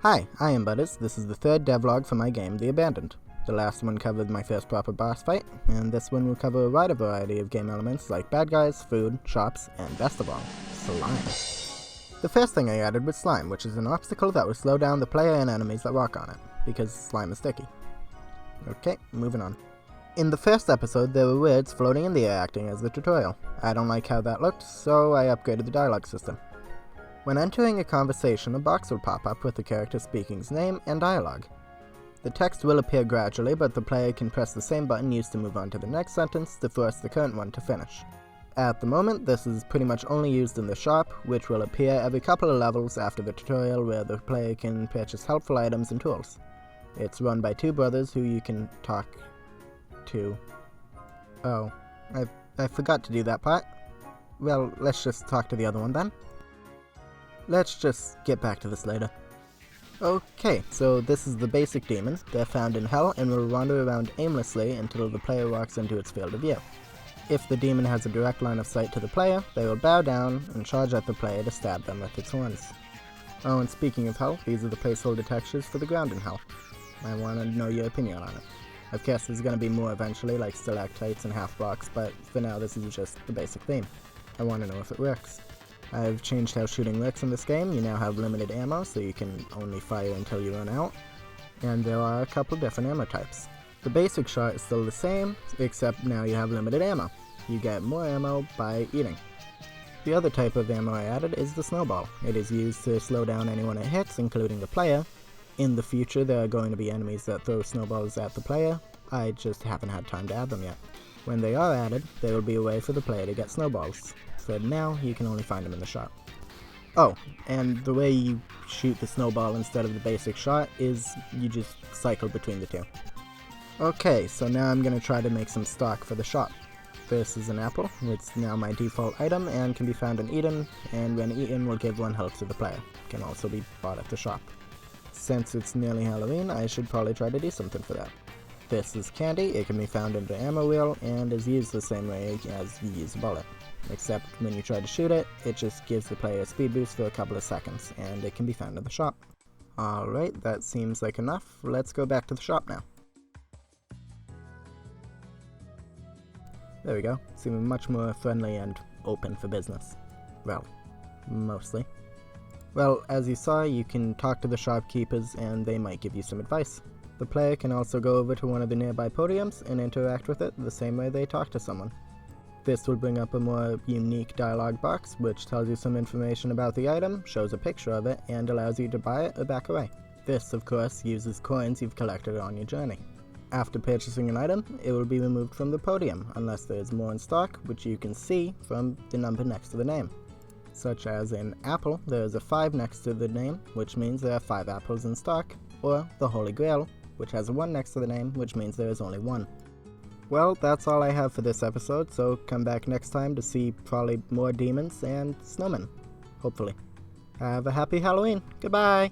Hi, I am Butters. This is the third devlog for my game, The Abandoned. The last one covered my first proper boss fight, and this one will cover a wider variety of game elements like bad guys, food, shops, and best of all, slime. The first thing I added was slime, which is an obstacle that will slow down the player and enemies that walk on it, because slime is sticky. Okay, moving on. In the first episode, there were words floating in the air acting as the tutorial. I don't like how that looked, so I upgraded the dialogue system. When entering a conversation, a box will pop up with the character speaking's name and dialogue. The text will appear gradually, but the player can press the same button used to move on to the next sentence to force the current one to finish. At the moment, this is pretty much only used in the shop, which will appear every couple of levels after the tutorial where the player can purchase helpful items and tools. It's run by two brothers who you can talk to. Oh, I forgot to do that part. Well, let's just talk to the other one then. Let's just get back to this later. Okay, so this is the basic demon. They're found in hell and will wander around aimlessly until the player walks into its field of view. If the demon has a direct line of sight to the player, they will bow down and charge at the player to stab them with its horns. Oh, and speaking of hell, these are the placeholder textures for the ground in hell. I want to know your opinion on it. Of course, there's going to be more eventually, like stalactites and half-blocks, but for now this is just the basic theme. I want to know if it works. I've changed how shooting works in this game. You now have limited ammo, so you can only fire until you run out. And there are a couple different ammo types. The basic shot is still the same, except now you have limited ammo. You get more ammo by eating. The other type of ammo I added is the snowball. It is used to slow down anyone it hits, including the player. In the future, there are going to be enemies that throw snowballs at the player. I just haven't had time to add them yet. When they are added, there will be a way for the player to get snowballs. For now, you can only find them in the shop. Oh, and the way you shoot the snowball instead of the basic shot is you just cycle between the two. Okay, so now I'm going to try to make some stock for the shop. This is an apple. It's now my default item and can be found in Eden, and when eaten will give 1 health to the player. It can also be bought at the shop. Since it's nearly Halloween, I should probably try to do something for that. This is candy. It can be found in the ammo wheel and is used the same way as you use a bullet. Except when you try to shoot it, it just gives the player a speed boost for a couple of seconds, and it can be found in the shop. Alright, that seems like enough. Let's go back to the shop now. There we go. Seeming much more friendly and open for business. Well, mostly. Well, as you saw, you can talk to the shopkeepers and they might give you some advice. The player can also go over to one of the nearby podiums and interact with it the same way they talk to someone. This will bring up a more unique dialogue box, which tells you some information about the item, shows a picture of it, and allows you to buy it or back away. This, of course, uses coins you've collected on your journey. After purchasing an item, it will be removed from the podium, unless there is more in stock, which you can see from the number next to the name. Such as in Apple, there is a 5 next to the name, which means there are 5 apples in stock, or the Holy Grail, which has a 1 next to the name, which means there is only 1. Well, that's all I have for this episode, so come back next time to see probably more demons and snowmen. Hopefully. Have a happy Halloween. Goodbye!